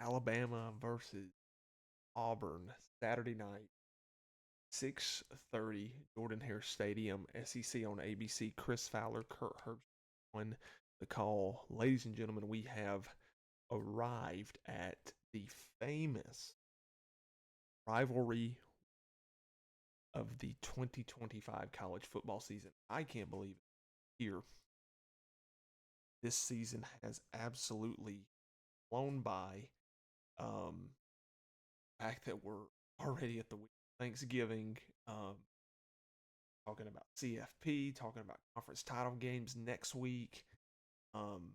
Alabama versus Auburn, Saturday night, 6:30, Jordan Hare Stadium, SEC on ABC. Chris Fowler, Kurt Herbst on the call. Ladies and gentlemen, we have arrived at the famous rivalry of the 2025 college football season. I can't believe it. Here, this season has absolutely flown by. Um, fact that we're already at the week of Thanksgiving, um, talking about CFP, talking about conference title games next week. Um,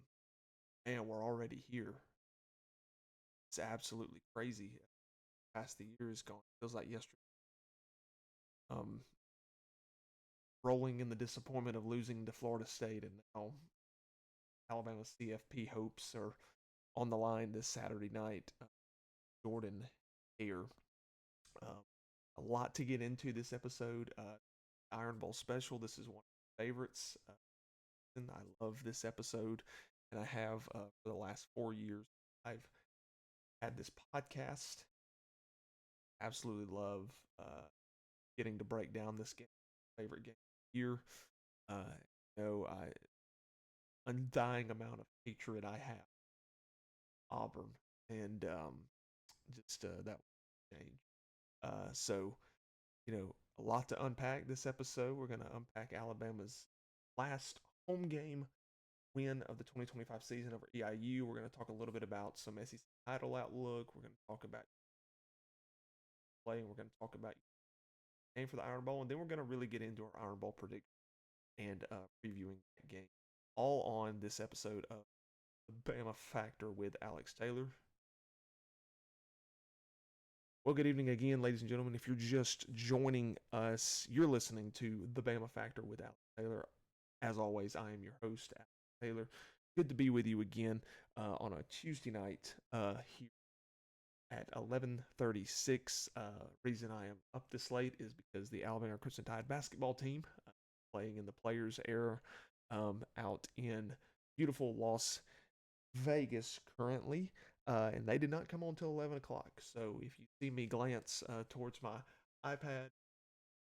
and we're already here. It's absolutely crazy. Past the years gone, feels like yesterday. Um, rolling in the disappointment of losing to Florida State, and now Alabama CFP hopes are on the line this Saturday night. Jordan Hare. Um, a lot to get into this episode. Iron Bowl special. This is one of my favorites. And I love this episode, and I have for the last 4 years. I've had this podcast. Absolutely love getting to break down this game. Favorite game of the year. I undying amount of hatred I have Auburn, and just that change. So a lot to unpack this episode. We're going to unpack Alabama's last home game win of the 2025 season over EIU. We're going to talk a little bit about some SEC title outlook. We're going to talk about play, and we're going to talk about game for the Iron Bowl, and then we're going to really get into our Iron Bowl prediction and previewing that game. All on this episode of the Bama Factor with Alex Taylor. Well, good evening again, ladies and gentlemen. If you're just joining us, you're listening to The Bama Factor with Alex Taylor. As always, I am your host, Alex Taylor. Good to be with you again on a Tuesday night here at 11:36. Reason I am up this late is because the Alabama Crimson Tide basketball team playing in the Players Era out in beautiful Las Vegas currently, and they did not come on till 11 o'clock. So if you see me glance towards my iPad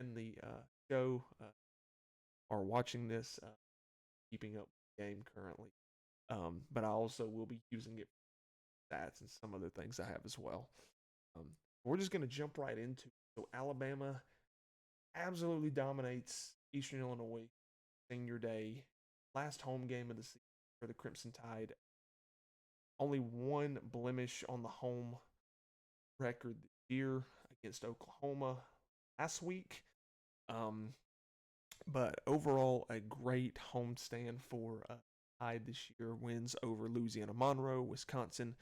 in the show or watching this, keeping up with the game currently. But I also will be using it for stats and some other things I have as well. We're just going to jump right into it. So Alabama absolutely dominates Eastern Illinois Senior Day, last home game of the season for the Crimson Tide. Only one blemish on the home record this year against Oklahoma last week. But overall, a great homestand for Tide this year. Wins over Louisiana Monroe, Wisconsin,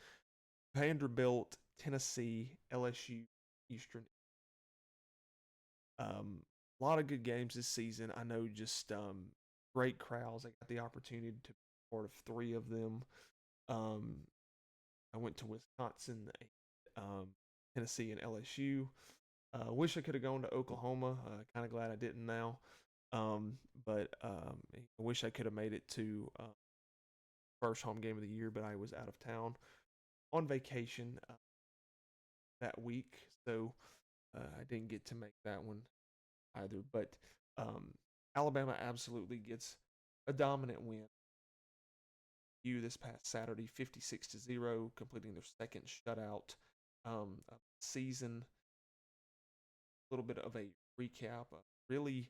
Vanderbilt, Tennessee, LSU, Eastern. A lot of good games this season. I know just great crowds. I got the opportunity to be part of three of them. I went to Wisconsin, Tennessee, and LSU. Wish I could have gone to Oklahoma. Kind of glad I didn't now. But I wish I could have made it to first home game of the year, but I was out of town on vacation that week, so I didn't get to make that one either. But Alabama absolutely gets a dominant win. This past Saturday, 56-0, completing their second shutout of the season. A little bit of a recap. Really,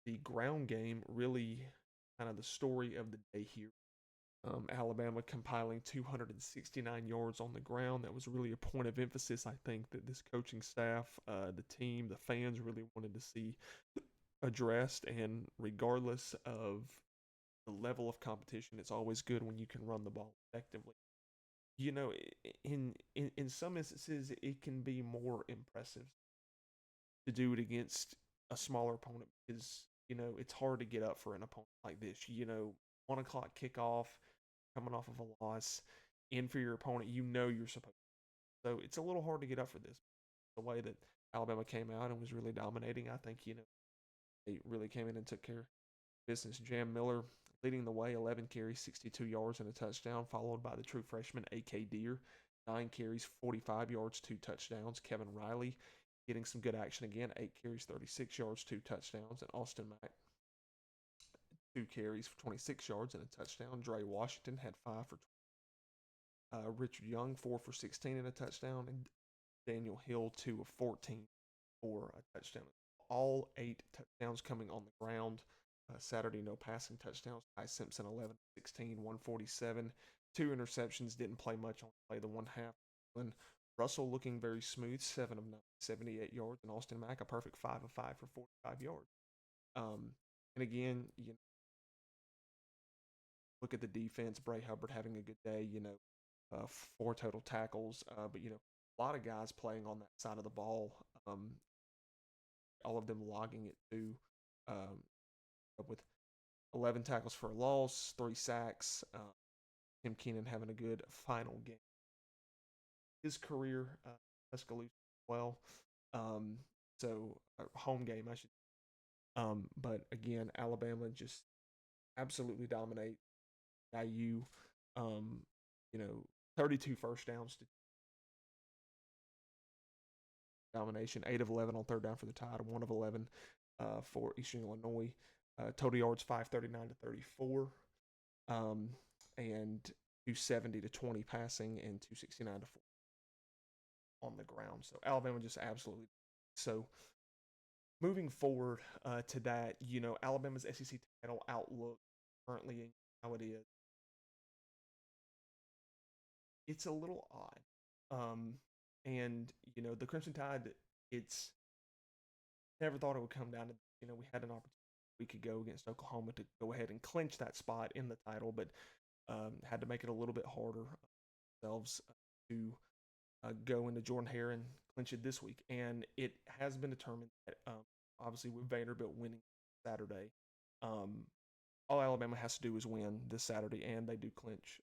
the ground game, really kind of the story of the day here. Alabama compiling 269 yards on the ground. That was really a point of emphasis, I think, that this coaching staff, the team, the fans really wanted to see addressed. And regardless of the level of competition, it's always good when you can run the ball effectively. In some instances, it can be more impressive to do it against a smaller opponent because it's hard to get up for an opponent like this. 1 o'clock kickoff, coming off of a loss, in for your opponent. You're supposed to. So it's a little hard to get up for this. The way that Alabama came out and was really dominating, I think they really came in and took care of business. Jam Miller leading the way, 11 carries, 62 yards, and a touchdown, followed by the true freshman A.K. Deer 9 carries, 45 yards, 2 touchdowns. Kevin Riley getting some good action again, 8 carries, 36 yards, 2 touchdowns. And Austin Mack, 2 carries for 26 yards and a touchdown. Dre Washington had 5 for 20. Richard Young, 4 for 16 and a touchdown. And Daniel Hill, 2 of 14 for a touchdown. All 8 touchdowns coming on the ground. Saturday, no passing touchdowns. Ty Simpson, 11 16, 147. 2 interceptions, didn't play much on play the one half. And Russell looking very smooth, 7 of 9, 78 yards. And Austin Mack, a perfect 5 of 5 for 45 yards. And again, look at the defense. Bray Hubbard having a good day, 4 total tackles. But, a lot of guys playing on that side of the ball. All of them logging it too, with 11 tackles for a loss, 3 sacks. Tim Keenan having a good final game. His career, Tuscaloosa as well. So home game, I should. But again, Alabama just absolutely dominate IU. 32 first downs to domination, 8 of 11 on third down for the Tide, 1 of 11 for Eastern Illinois. Total yards 539 to 34, and 270 to 20 passing and 269 to 4 on the ground. So Alabama just absolutely. So moving forward to that, Alabama's SEC title outlook currently how it is. It's a little odd. And the Crimson Tide, it's never thought it would come down to, we had an opportunity we could go against Oklahoma to go ahead and clinch that spot in the title, but had to make it a little bit harder themselves to go into Jordan-Hare and clinch it this week. And it has been determined that obviously with Vanderbilt winning Saturday, all Alabama has to do is win this Saturday, and they do clinch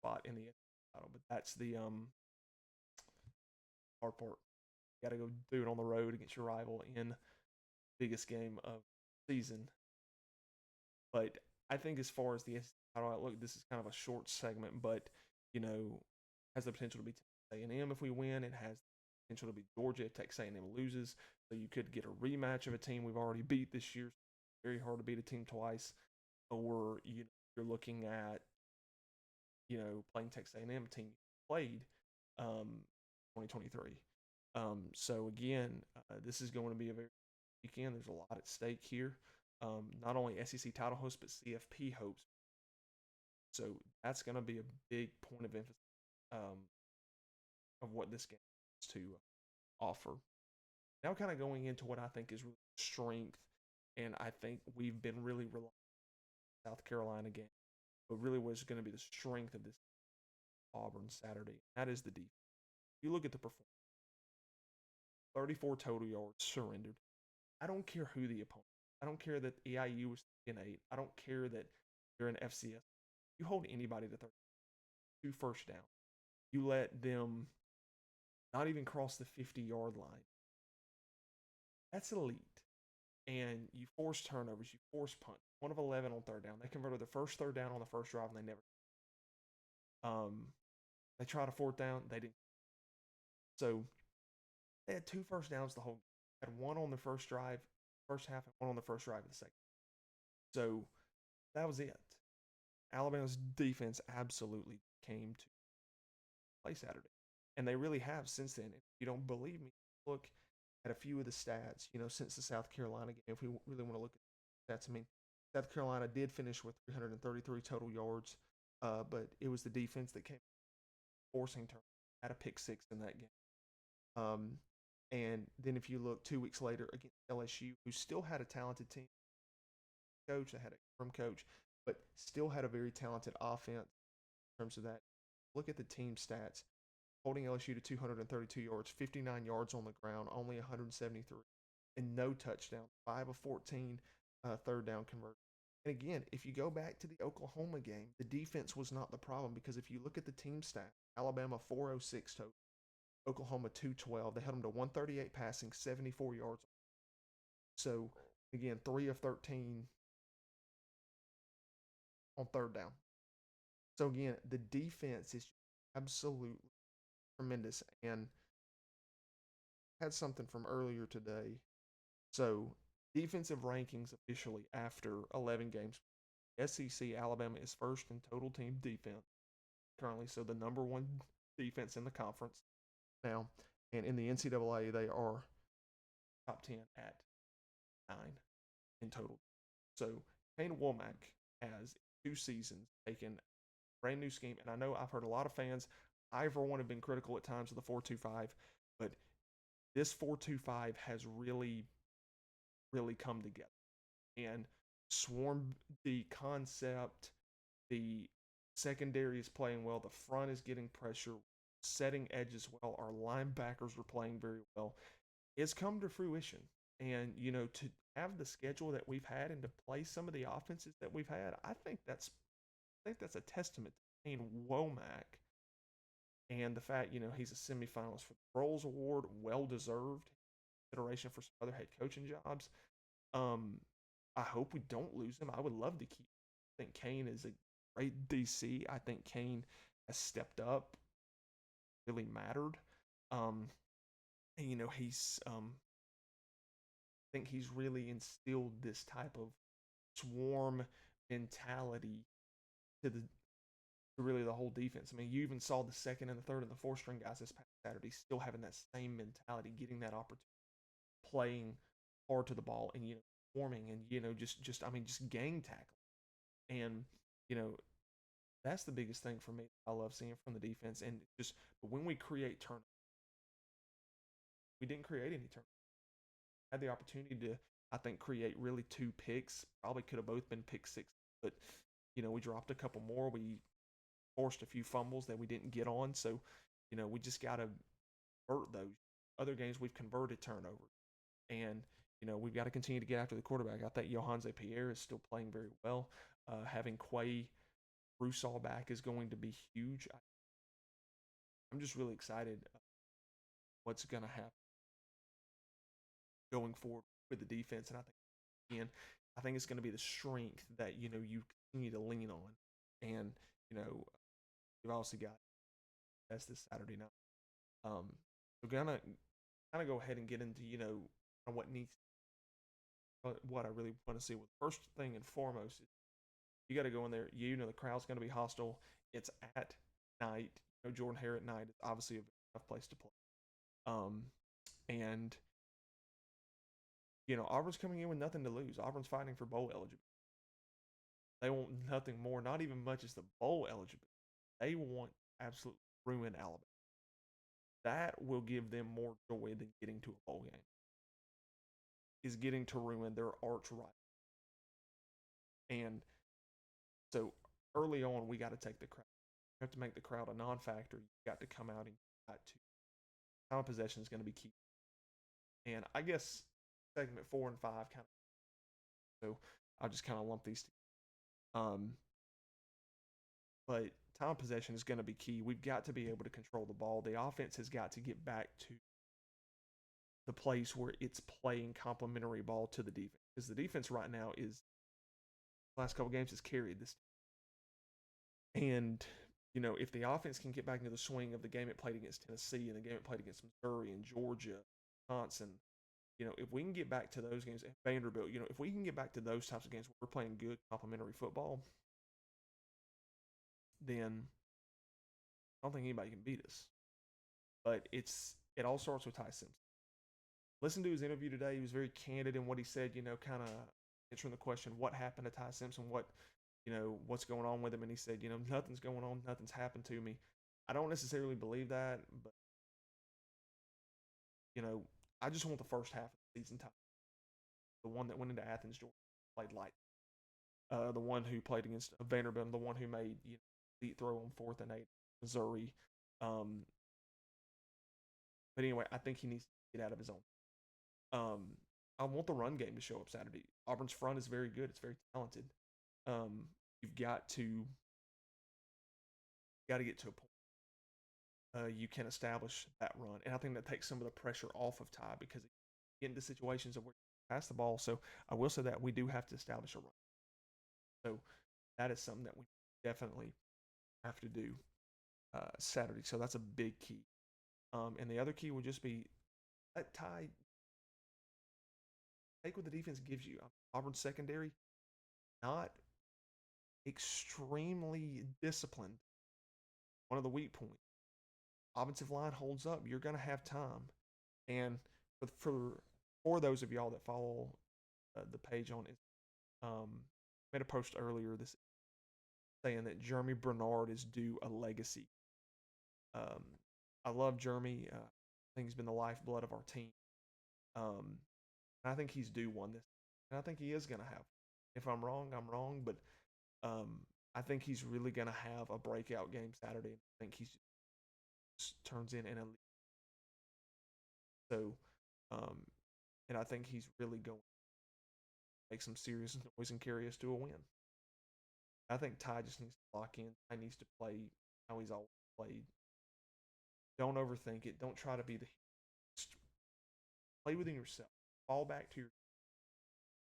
spot in the title. But that's the hard part. You got to go do it on the road against your rival in the biggest game of the season. But I think as far as the SEC title outlook, this is kind of a short segment, but has the potential to be Texas A&M if we win. It has the potential to be Georgia if Texas A&M loses. So you could get a rematch of a team we've already beat this year. Very hard to beat a team twice. Or you're looking at playing Texas A&M, a team played 2023. So again, this is going to be a very weekend. There's a lot at stake here. Not only SEC title hopes, but CFP hopes. So that's going to be a big point of emphasis of what this game has to offer. Now, kind of going into what I think is really strength, and I think we've been really relying on South Carolina game, but really what's going to be the strength of this Auburn Saturday. That is the defense. You look at the performance. 34 total yards surrendered. I don't care who the opponent. I don't care that EIU was 3-8. I don't care that you're an FCS. You hold anybody to 2 first down. You let them not even cross the 50-yard line. That's elite. And you force turnovers. You force punt. 1 of 11 on third down. They converted the first third down on the first drive, and they never. They tried a fourth down. They didn't. So they had 2 first downs the whole game. Had 1 on the first drive, first half, and 1 on the first drive of the second. So that was it. Alabama's defense absolutely came to play Saturday. And they really have since then. If you don't believe me, look at a few of the stats, since the South Carolina game. If we really want to look at stats, South Carolina did finish with 333 total yards, but it was the defense that came forcing turnovers. Had a pick 6 in that game. And then if you look 2 weeks later against LSU, who still had a talented team coach, they had a from coach, but still had a very talented offense in terms of that. Look at the team stats. Holding LSU to 232 yards, 59 yards on the ground, only 173, and no touchdown. 5 of 14 third down conversion. And again, if you go back to the Oklahoma game, the defense was not the problem because if you look at the team stat, Alabama 406 total, Oklahoma 212. They held them to 138 passing, 74 yards. So again, 3 of 13 on third down. So again, the defense is absolutely tremendous. And had something from earlier today. So, defensive rankings officially after 11 games. SEC Alabama is first in total team defense currently, so the number one defense in the conference now. And in the NCAA, they are top 10 at 9 in total. So, Kane Womack has 2 seasons taken a brand new scheme. And I know I've heard a lot of fans, I, for one, have been critical at times of the 4-2-5, but this 4-2-5 has really, really come together. And swarm the concept, the secondary is playing well, the front is getting pressure, setting edges well, our linebackers are playing very well. It's come to fruition. And, to have the schedule that we've had and to play some of the offenses that we've had, I think that's a testament to Kane Womack and the fact, he's a semifinalist for the Broyles Award, well deserved consideration for some other head coaching jobs. Um, I hope we don't lose him. I would love to keep. I think Kane is a great DC. I think Kane has stepped up, really mattered. And I think he's really instilled this type of swarm mentality to the to really the whole defense. I mean, you even saw the second and the third and the fourth string guys this past Saturday still having that same mentality, getting that opportunity, playing hard to the ball, and forming and just gang tackling. And you know that's the biggest thing for me. I love seeing from the defense, and just but when we create turnovers, we didn't create any turnovers. Had the opportunity to, I think, create really 2 picks. Probably could have both been pick six, but we dropped a couple more. We forced a few fumbles that we didn't get on. So, we just got to convert those. Other games we've converted turnovers, and we've got to continue to get after the quarterback. I think Johanze Pierre is still playing very well. Having Quay Broussard back is going to be huge. I'm just really excited what's going to happen going forward with the defense, and I think it's going to be the strength that you continue to lean on, and you've also got that's this Saturday night. We're gonna kind of go ahead and get into what needs what I really want to see. Well, first thing and foremost is you got to go in there. The crowd's going to be hostile. It's at night. Jordan Hare at night is obviously a tough place to play. And Auburn's coming in with nothing to lose. Auburn's fighting for bowl eligibility. They want nothing more, not even much as the bowl eligibility. They want absolute ruin Alabama. That will give them more joy than getting to a bowl game. Is getting to ruin their arch rival. And so early on, we got to take the crowd. You have to make the crowd a non-factor. You got to come out and got to. Time of possession is going to be key. And I guess segment 4 and 5 kind of. So I'll just kind of lump these together. But time of possession is going to be key. We've got to be able to control the ball. The offense has got to get back to the place where it's playing complementary ball to the defense. Because the defense right now is, last couple games, has carried this. And, if the offense can get back into the swing of the game it played against Tennessee and the game it played against Missouri and Georgia, Wisconsin, if we can get back to those games, Vanderbilt, if we can get back to those types of games where we're playing good complementary football, then I don't think anybody can beat us. But it all starts with Ty Simpson. Listen to his interview today. He was very candid in what he said, kind of answering the question, what happened to Ty Simpson? What's going on with him? And he said, nothing's going on. Nothing's happened to me. I don't necessarily believe that, but, I just want the first half of the season time. The one that went into Athens, Georgia, played light. The one who played against Vanderbilt, the one who made the throw on 4th and 8, Missouri. But anyway, I think he needs to get out of his own. I want the run game to show up Saturday. Auburn's front is very good. It's very talented. You've got to get to a point you can establish that run, and I think that takes some of the pressure off of Ty because you get into situations of where you pass the ball. So I will say that we do have to establish a run. So that is something that we definitely have to do Saturday. So that's a big key. And the other key would just be let Ty take what the defense gives you. Auburn secondary, not extremely disciplined. One of the weak points. Offensive line holds up. You're going to have time. And for those of y'all that follow the page on it, made a post earlier this saying that Jeremy Bernard is due a legacy. Um, I love Jeremy. I think he's been the lifeblood of our team. I think he's due one this, and I think he is going to have. If I'm wrong, I'm wrong, but I think he's really going to have a breakout game Saturday. I think he turns in an elite. So, um, and I think he's really going to make some serious noise and carry us to a win. I think Ty just needs to lock in. Ty needs to play how he's always played. Don't overthink it. Don't try to be the. Just play within yourself. Fall back to your.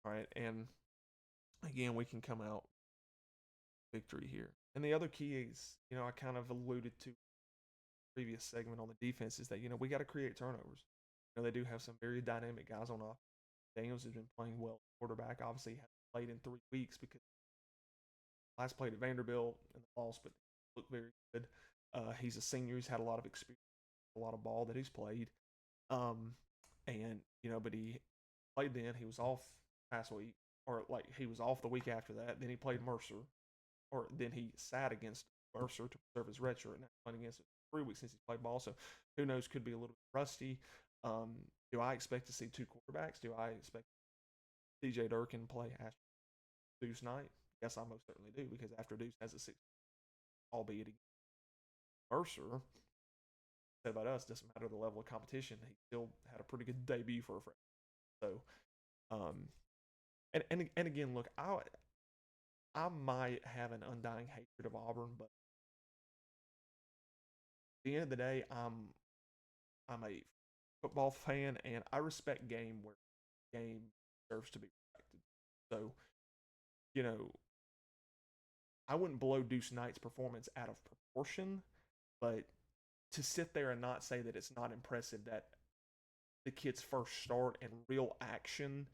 All right, and again, we can come out victory here. And the other key is, I kind of alluded to previous segment on the defense is that we got to create turnovers. They do have some very dynamic guys on offense. Daniels has been playing well. Quarterback obviously hasn't played in 3 weeks because last played at Vanderbilt and the loss, but looked very good. He's a senior. He's had a lot of experience, a lot of ball that he's played. And but he played then. He was off last week, or like he was off the week after that. Then he played Mercer, or then he sat against Mercer to preserve his redshirt. And playing against it 3 weeks since he played ball. So who knows? Could be a little bit rusty. Do I expect to see two quarterbacks? Do I expect DJ Durkin play after Deuce Knight? Yes, I most certainly do, because after Deuce has a 6, albeit against Mercer, said about us, doesn't matter the level of competition. He still had a pretty good debut for a freshman. So, and again, look, I might have an undying hatred of Auburn, but at the end of the day, I'm a football fan, and I respect game where game deserves to be respected. So, you know, I wouldn't blow Deuce Knight's performance out of proportion, but to sit there and not say that it's not impressive that the kid's first start and real action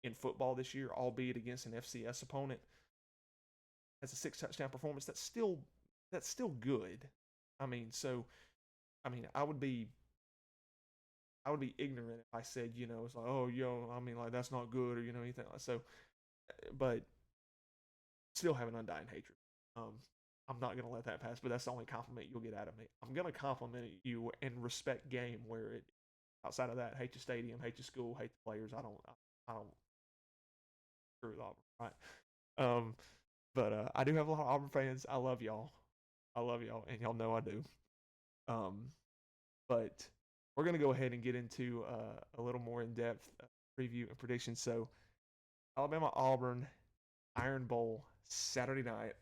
in football this year, albeit against an FCS opponent, has a 6 touchdown performance. That's still good. I mean, so I would be ignorant if I said, it's like, oh, like that's not good, or anything like so. But still have an undying hatred. I'm not gonna let that pass, but that's the only compliment you'll get out of me. I'm gonna compliment you and respect game where it. Outside of that, hate your stadium, hate your school, hate the players. I don't screw with Auburn, right? But I do have a lot of Auburn fans. I love y'all. I love y'all, and y'all know I do. But we're gonna go ahead and get into a little more in depth preview and predictions. So Alabama Auburn Iron Bowl Saturday night.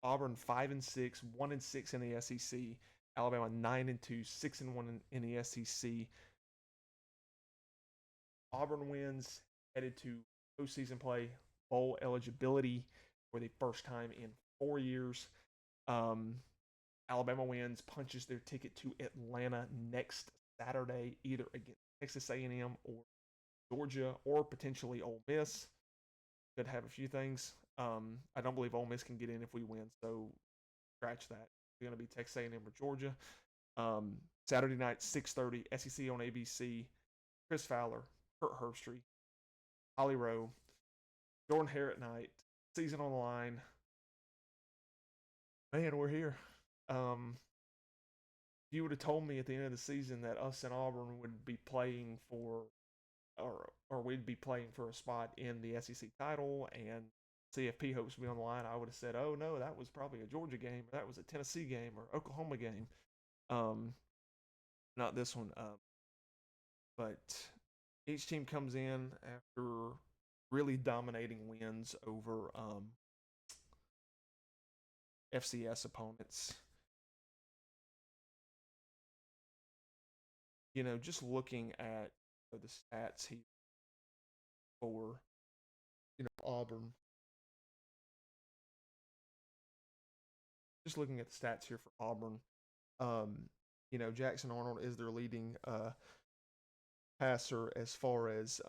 Auburn 5-6, 1-6 in the SEC. Alabama 9-2, 6-1 in the SEC. Auburn wins, headed to postseason play, bowl eligibility for the first time in 4 years. Alabama wins, punches their ticket to Atlanta next Saturday, either against Texas A&M or Georgia, or potentially Ole Miss. Could have a few things. I don't believe Ole Miss can get in if we win, so scratch that. It's going to be Texas A&M or Georgia. Saturday night, 6:30, SEC on ABC. Chris Fowler, Kurt Herbstreit, Holly Rowe, Jordan Hare at night. Season on the line. Man, we're here. If you would have told me at the end of the season that us and Auburn would be playing for, or we'd be playing for a spot in the SEC title and CFP hopes to be on the line, I would have said, "Oh no, that was probably a Georgia game, or that was a Tennessee game, or Oklahoma game." Not this one. But each team comes in after really dominating wins over FCS opponents. Just looking at the stats here for Auburn. Just looking at the stats here for Auburn. Jackson Arnold is their leading passer as far as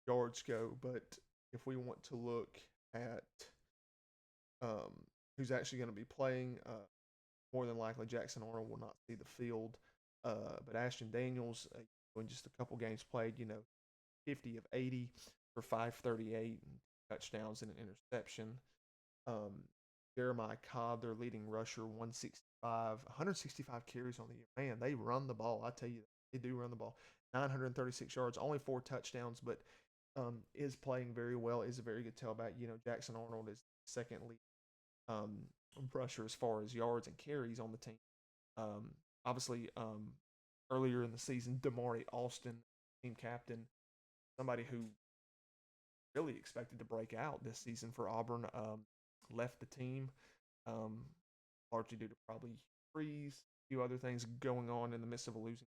yards go. But if we want to look at um, who's actually going to be playing, more than likely Jackson Arnold will not see the field. But Ashton Daniels, in just a couple games played, 50 of 80 for 538 touchdowns and an interception. Um, Jeremiah Cobb, their leading rusher, 165 carries on the year. Man, they run the ball. I tell you, they do run the ball. 936 yards, only 4 touchdowns, but is playing very well. Is a very good tailback. Jackson Arnold is second lead um, rusher as far as yards and carries on the team. Um, Obviously, earlier in the season, Damari Alston, team captain, somebody who really expected to break out this season for Auburn, left the team, um, largely due to probably freeze, a few other things going on in the midst of a losing.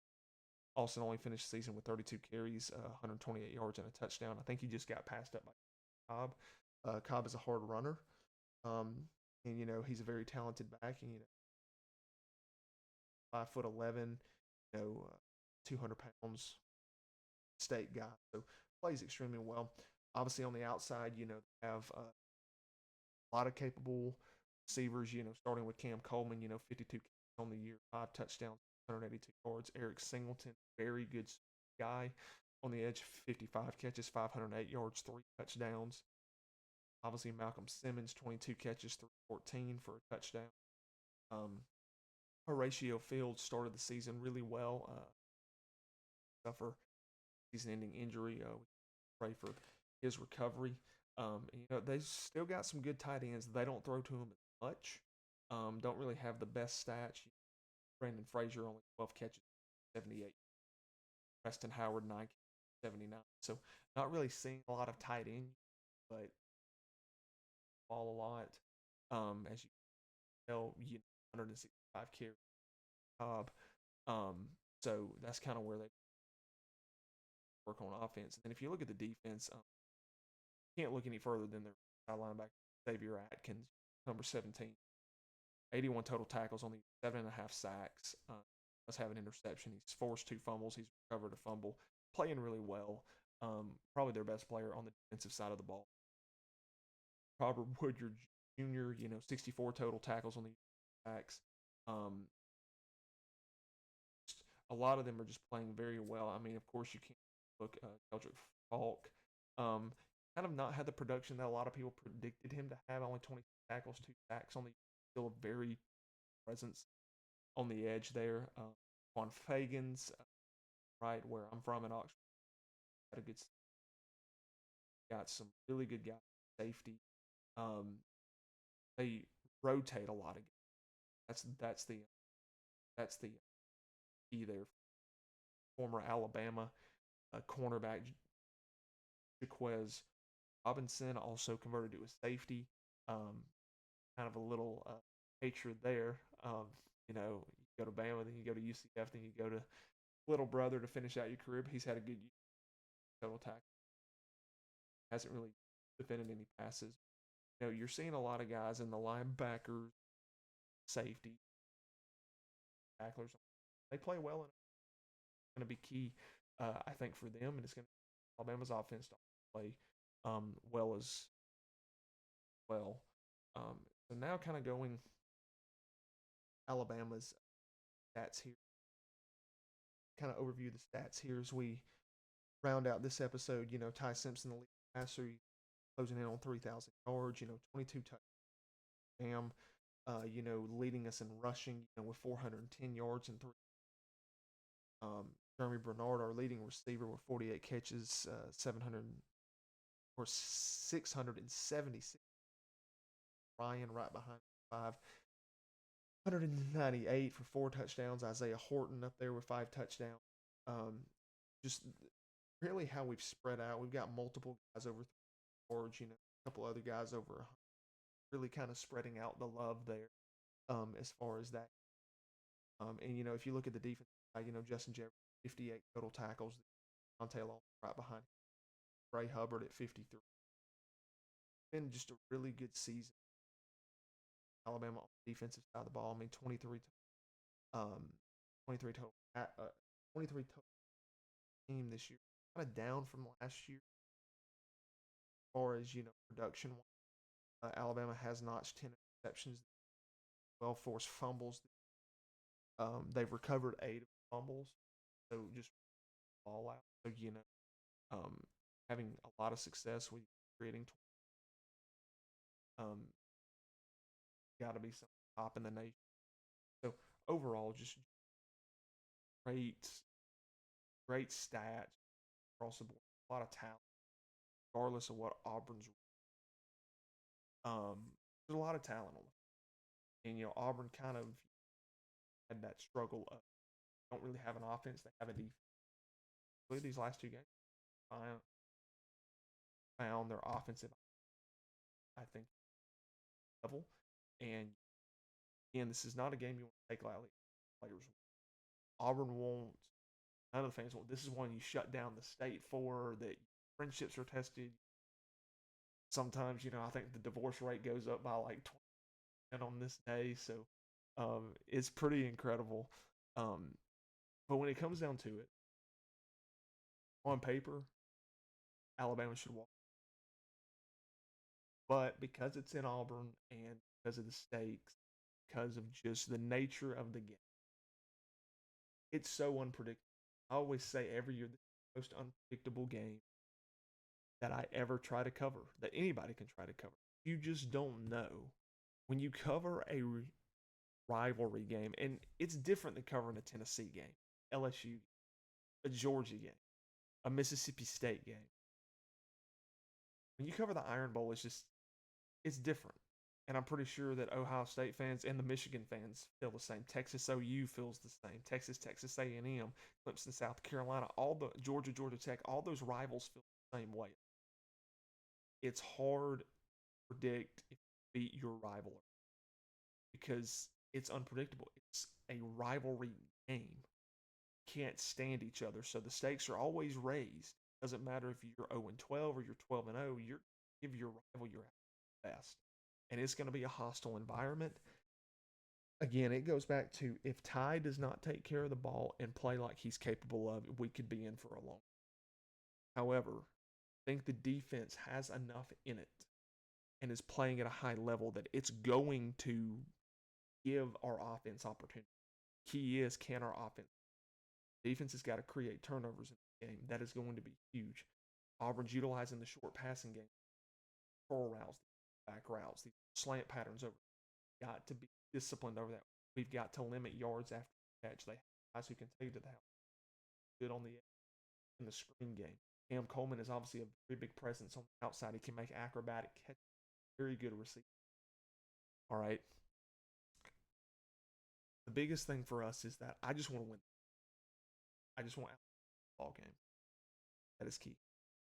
Alston only finished the season with 32 carries, 128 yards, and a touchdown. I think he just got passed up by Cobb. Cobb is a hard runner, um, and he's a very talented back, and 5'11", 200 pounds, state guy. So plays extremely well. Obviously on the outside, they have a lot of capable receivers. Starting with Cam Coleman, 52 on the year, 5 touchdowns, 182 yards. Eric Singleton, very good guy on the edge, 55 catches, 508 yards, 3 touchdowns. Obviously Malcolm Simmons, 22 catches, 314 for a touchdown. Horatio Fields started the season really well. Suffer season-ending injury. We pray for his recovery. They still got some good tight ends. They don't throw to him as much. Don't really have the best stats. Brandon Frazier only 12 catches, 78. Preston Howard 9, 79. So not really seeing a lot of tight end, but ball a lot. As you tell, 165 carries. Cobb. So that's kind of where they work on offense. And then if you look at the defense, can't look any further than their linebacker Xavier Atkins, number 17. 81 total tackles, only 7.5 sacks. Does have an interception. He's forced 2 fumbles. He's recovered a fumble. Playing really well. Probably their best player on the defensive side of the ball. Robert Woodyard Jr., 64 total tackles on the sacks. A lot of them are just playing very well. I mean, of course, you can't look Keldrick Falk. Kind of not had the production that a lot of people predicted him to have. Only 20 tackles, 2 sacks on the still a very presence on the edge there. Juan Fagans, right where I'm from in Oxford, had a good. Got some really good guys. Safety. They rotate a lot of guys. That's the key there. Former Alabama cornerback Jaquez Robinson also converted to a safety. Kind of a little hatred there. You go to Bama, then you go to UCF, then you go to little brother to finish out your career. But he's had a good total tackle. Hasn't really defended any passes. You're seeing a lot of guys in the linebackers, safety, tacklers. They play well, and it's going to be key, I think, for them, and it's going to be Alabama's offense to play well as well. So now, kind of going Alabama's stats here. Kind of overview the stats here as we round out this episode. Ty Simpson, the lead passer, closing in on 3,000 yards. 22 touchdowns. Bam. Leading us in rushing, with 410 yards and 3. Jeremy Bernard, our leading receiver, with 48 catches, 676. Ryan right behind 598 for 4 touchdowns. Isaiah Horton up there with 5 touchdowns. Just really how we've spread out. We've got multiple guys over 3 yards, a couple other guys over. Really kind of spreading out the love there, as far as that. And if you look at the defense, Justin Jefferson, 58 total tackles. Dante Long right behind him. Ray Hubbard at 53. Been just a really good season. Alabama on the defensive side of the ball. I mean, 23 total. 23 total team this year. Kind of down from last year as far as production. Alabama has notched 10 interceptions, 12 forced fumbles. They've recovered 8 fumbles, so just all out. So having a lot of success with creating. Um, got to be some top in the nation. So overall, just great, great stats across the board. A lot of talent, regardless of what Auburn's. Um, there's a lot of talent on the, and Auburn kind of had that struggle of don't really have an offense. They have a defense. Really, these last 2 games, found their offensive, I think, level. And again, this is not a game you want to take lightly. Players, Auburn won't. None of the fans won't. This is one you shut down the state for. That friendships are tested. Sometimes, I think the divorce rate goes up by like 20% on this day. So, it's pretty incredible. But when it comes down to it, on paper, Alabama should walk. But because it's in Auburn and because of the stakes, because of just the nature of the game, it's so unpredictable. I always say every year, the most unpredictable game that I ever try to cover, that anybody can try to cover. You just don't know. When you cover a rivalry game, and it's different than covering a Tennessee game, LSU, a Georgia game, a Mississippi State game. When you cover the Iron Bowl, it's different. And I'm pretty sure that Ohio State fans and the Michigan fans feel the same. Texas OU feels the same. Texas A&M, Clemson, South Carolina, all the Georgia Tech, all those rivals feel the same way. It's hard to predict if you beat your rival because it's unpredictable. It's a rivalry game. Can't stand each other, so the stakes are always raised. Doesn't matter if you're 0-12 or you're 12-0. You're give your rival your best, and it's going to be a hostile environment. Again, it goes back to if Ty does not take care of the ball and play like he's capable of, we could be in for a long. However, I think the defense has enough in it and is playing at a high level that it's going to give our offense opportunity. Key is, can our defense has got to create turnovers in the game. That is going to be huge. Auburn's utilizing the short passing game, curl routes, back routes, these slant patterns over. Got to be disciplined over that. We've got to limit yards after the catch. They have guys who can take to the house. Good on the in the screen game. Cam Coleman is obviously a very big presence on the outside. He can make acrobatic catch. Very good receiver. All right. The biggest thing for us is that I just want to win. I just want a ball game. That is key.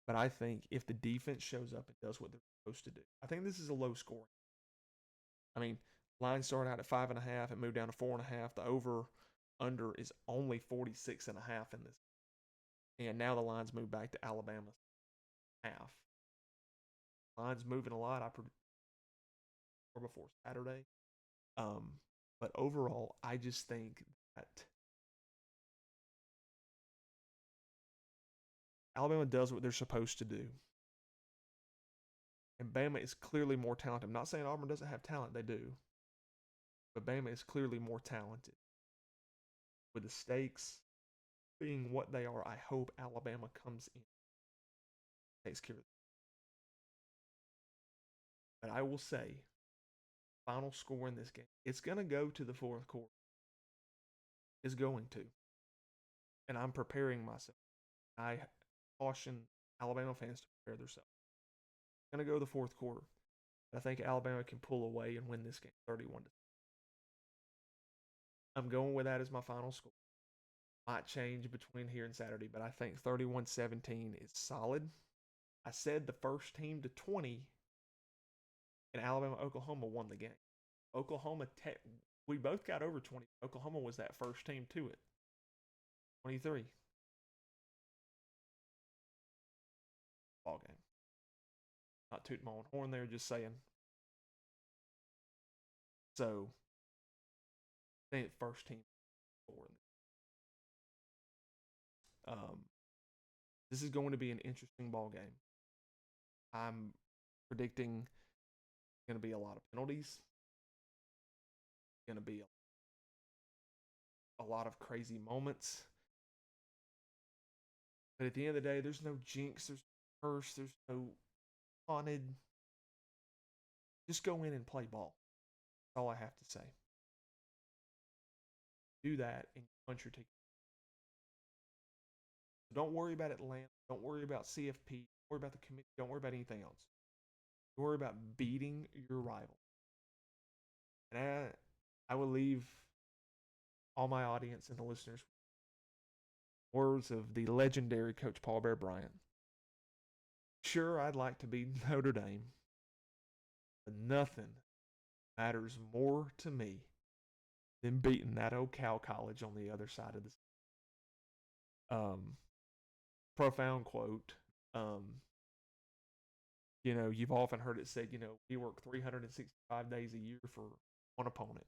But I think if the defense shows up and does what they're supposed to do, I think this is a low scoring. I mean, line started out at 5.5 and moved down to 4.5. The over under is only 46.5 in this. And now the line's moved back to Alabama's half. Line's moving a lot. I predicted before Saturday. But overall, I just think that Alabama does what they're supposed to do. And Bama is clearly more talented. I'm not saying Auburn doesn't have talent, they do. But Bama is clearly more talented. With the stakes being what they are, I hope Alabama comes in, takes care of it. But I will say, final score in this game, it's going to go to the fourth quarter. It's going to. And I'm preparing myself. I caution Alabama fans to prepare themselves. It's going to go to the fourth quarter. I think Alabama can pull away and win this game 31-6. I'm going with that as my final score. Might change between here and Saturday, but I think 31-17 is solid. I said the first team to 20 in Alabama, Oklahoma won the game. Oklahoma, we both got over 20. Oklahoma was that first team to it. 23. Ball game. Not tooting my own horn there, just saying. So, I think first team. Um, this is going to be an interesting ball game. I'm predicting going to be a lot of penalties. Going to be a lot of crazy moments. But at the end of the day, there's no jinx, there's no curse, there's no haunted. Just go in and play ball. That's all I have to say. Do that and punch your ticket. Don't worry about Atlanta. Don't worry about CFP. Don't worry about the committee. Don't worry about anything else. Don't worry about beating your rival. And I will leave all my audience and the listeners words of the legendary Coach Paul Bear Bryant. Sure, I'd like to be Notre Dame, but nothing matters more to me than beating that old Cal College on the other side of the profound quote. Um, you've often heard it said, we work 365 days a year for one opponent.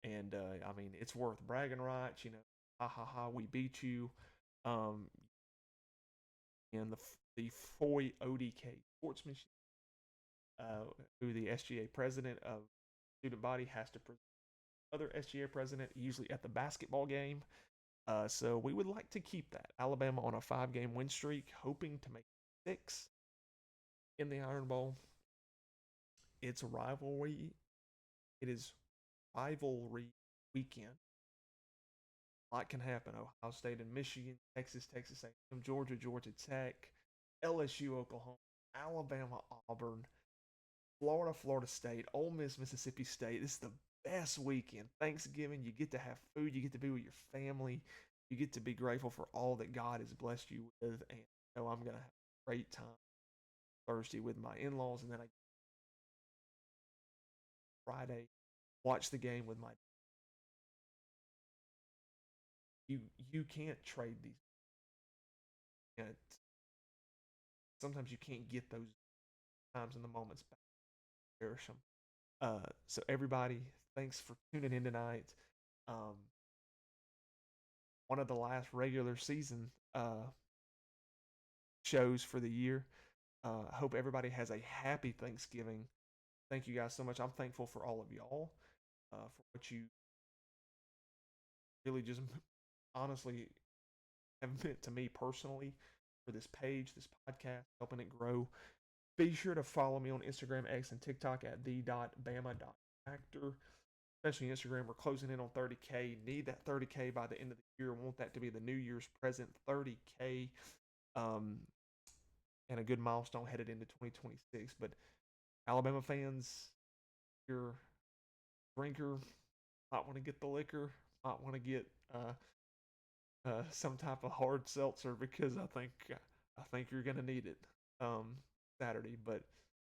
And I mean, it's worth bragging rights, ha ha ha, we beat you. And the Foy ODK Sportsmanship, who the SGA president of student body has to present other SGA president, usually at the basketball game. So we would like to keep that. Alabama on a 5-game win streak, hoping to make 6 in the Iron Bowl. It's rivalry. It is rivalry weekend. A lot can happen. Ohio State and Michigan, Texas A&M, Georgia Tech, LSU, Oklahoma, Alabama, Auburn, Florida State, Ole Miss, Mississippi State. This is the best weekend. Thanksgiving, you get to have food, you get to be with your family, you get to be grateful for all that God has blessed you with. And I'm gonna have a great time Thursday with my in-laws, and then I Friday watch the game with my. You can't trade these. You can't, sometimes you can't get those times and the moments back. Cherish them. So everybody, thanks for tuning in tonight. Um, one of the last regular season shows for the year. I hope everybody has a happy Thanksgiving. Thank you guys so much. I'm thankful for all of y'all, for what you really just honestly have meant to me personally, for this page, this podcast, helping it grow. Be sure to follow me on Instagram, X, and TikTok at the.bama.actor. Especially Instagram, we're closing in on 30K. Need that 30K by the end of the year. Want that to be the New Year's present, 30K. And a good milestone headed into 2026. But Alabama fans, if you're a drinker, might want to get the liquor, might want to get some type of hard seltzer, because I think you're gonna need it Saturday. But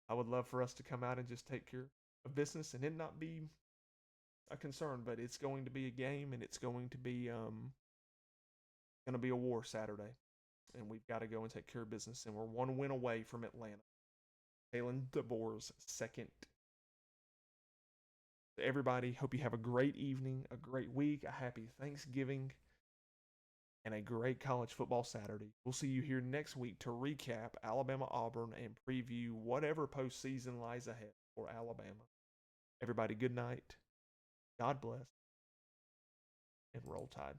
I would love for us to come out and just take care of business and it not be a concern. But it's going to be a game, and it's going to be a war Saturday, and we've got to go and take care of business. And we're one win away from Atlanta. Kalen DeBoer's second. Everybody, hope you have a great evening, a great week, a happy Thanksgiving, and a great college football Saturday. We'll see you here next week to recap Alabama Auburn and preview whatever postseason lies ahead for Alabama. Everybody, good night. God bless, and roll tide.